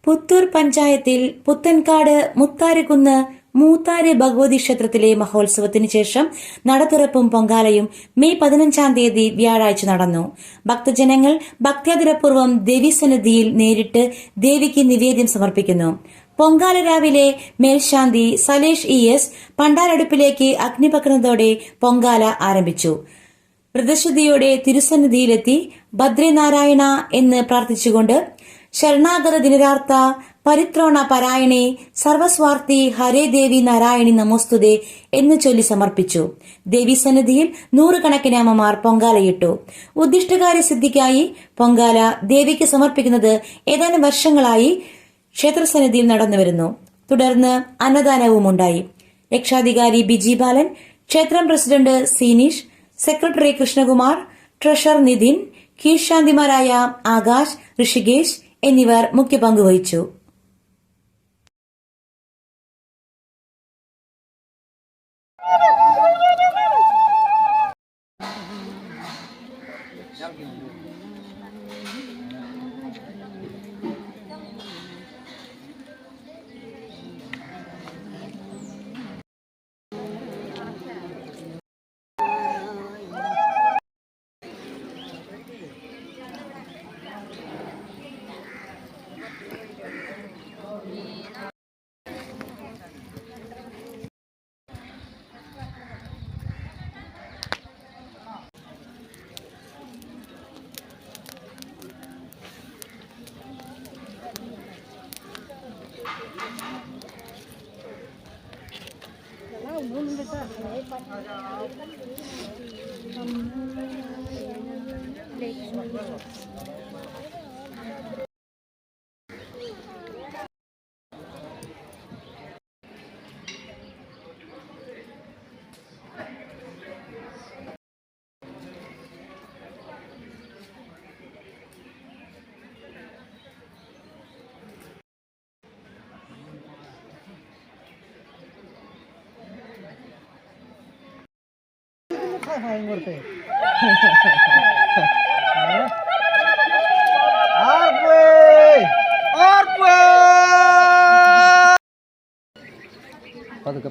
പുത്തൂർ പഞ്ചായത്തിൽ പുത്തൻകാട് മുത്താരക്കുന്ന് മൂത്താര് ഭഗവതി ക്ഷേത്രത്തിലെ മഹോത്സവത്തിന് ശേഷം നടതുറപ്പും പൊങ്കാലയും മെയ് 15 തീയതി വ്യാഴാഴ്ച നടന്നു. ഭക്തജനങ്ങൾ ഭക്ത്യാദരപൂർവ്വം ദേവീസന്നിധിയിൽ നേരിട്ട് ദേവിക്ക് നിവേദ്യം സമർപ്പിക്കുന്നു. പൊങ്കാല രാവിലെ മേൽശാന്തി സലേഷ് ES പണ്ടാരടുപ്പിലേക്ക് അഗ്നി പകർന്നതോടെ പൊങ്കാല ആരംഭിച്ചു. വ്രതശുദ്ധിയോടെ തിരുസന്നിധിയിലെത്തി ഭദ്രനാരായണ എന്ന് പ്രാർത്ഥിച്ചുകൊണ്ട് ശരണാഗത ദിനരാർത്ഥ പരിത്രോണ പരായണേ സർവസ്വാർത്ഥി ഹരേ ദേവി നാരായണി നമോസ്തുതേ എന്ന് ചൊല്ലി സമർപ്പിച്ചു. ദേവീസന്നിധിയിൽ നൂറുകണക്കിന് അമ്മമാർ പൊങ്കാലയിട്ടു. ഉദ്ദിഷ്ടകാര്യ സിദ്ധിക്കായി പൊങ്കാല ദേവിക്ക് സമർപ്പിക്കുന്നത് ഏതാനും വർഷങ്ങളായി ക്ഷേത്രസന്നിധിയിൽ നടന്നുവരുന്നു. തുടർന്ന് അന്നദാനവുമുണ്ടായി. രക്ഷാധികാരി ബിജി ബാലൻ, ക്ഷേത്രം president Sineesh, secretary Krishnakumar, treasurer Nithin, കീഴ്ശാന്തിമാരായ ആകാശ്, ഋഷികേശ് എന്നിവർ മുഖ്യ പങ്കുവഹിച്ചു.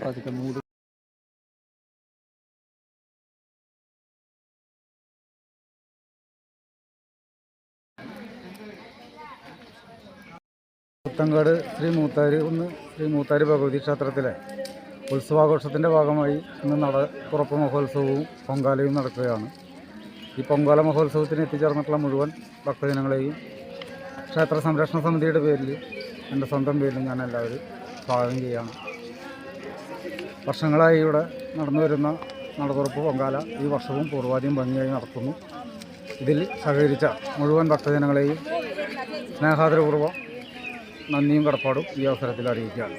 പതുക്കെ മൂട്. പുത്തൻകാട് ശ്രീ മൂത്താര് ഭഗവതി ക്ഷേത്രത്തിലെ ഉത്സവാഘോഷത്തിൻ്റെ ഭാഗമായി ഇന്ന് നടതുറപ്പ് മഹോത്സവവും പൊങ്കാലയും നടക്കുകയാണ്. ഈ പൊങ്കാല മഹോത്സവത്തിന് എത്തിച്ചേർന്നിട്ടുള്ള മുഴുവൻ ഭക്തജനങ്ങളെയും ക്ഷേത്ര സംരക്ഷണ സമിതിയുടെ പേരിൽ, എൻ്റെ സ്വന്തം പേരിൽ ഞാൻ എല്ലാവരും സ്വാഗതം ചെയ്യുകയാണ്. വർഷങ്ങളായി ഇവിടെ നടന്നു വരുന്ന നടതുറപ്പ് പൊങ്കാല ഈ വർഷവും പൂർവാധികം ഭംഗിയായി നടത്തുന്നു. ഇതിൽ സഹകരിച്ച മുഴുവൻ ഭക്തജനങ്ങളെയും സ്നേഹാദരപൂർവ്വം നന്ദിയും കടപ്പാടും ഈ അവസരത്തിൽ അറിയിക്കുകയാണ്.